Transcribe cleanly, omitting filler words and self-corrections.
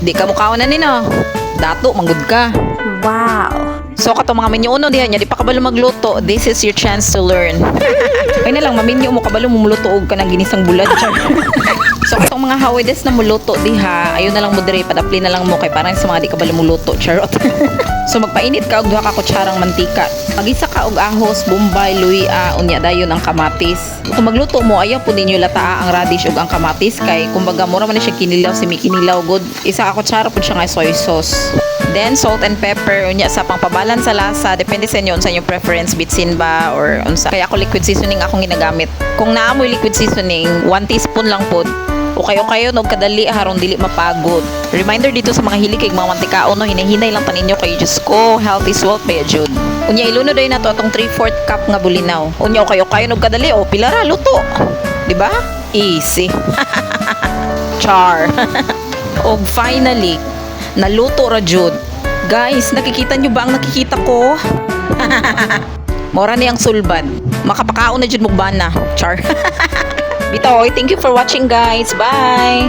Di ka mukhaon na nino. Dato, manggod ka. Wow. So kato mga minyo uno diha nya di pa kabalo magluto. This is your chance to learn. Ay na lang maminyo mo kabalo mo muluto og kanang ginisang bulad. So katong mga hawedes na muluto diha, ayo na lang mo dire padapli na lang mo kay parang sa mga di kabalo muluto charot. So magpainit ka og duha ka kutsarang mantika. Magisa ka og ahos, bombay, luya, unya dayon ang kamatis. Kung magluto mo ayaw po ninyo lataa ang radish ug ang kamatis kay kumbaga mura man na siya kinilaw kinilaw good. Isa ka kutsara pud siya nga soy sauce. Then salt and pepper unya sa pangpabalan sa lasa depende sa inyo unsa inyong preference bitsin ba or unsa. Kaya ako liquid seasoning akong ginagamit. Kung naamoy liquid seasoning 1 teaspoon lang pod. O kayo og kadali harong dili mapagod. Reminder dito sa mga hilig kay mga mantikaon no hinahinay lang taninyo kay Diyos ko healthy salt pa jud. Unya ilunod ay nato atong 3/4 cup nga bulinaw. Unya o kayo og kadali o pila ra luto. Di ba? Easy. Char. Og finally naluto ra jud. Guys, nakikita nyo ba ang nakikita ko? Mora niyang sulbad. Makapakaon na jud mukbana. Char. Bitaw, thank you for watching guys. Bye.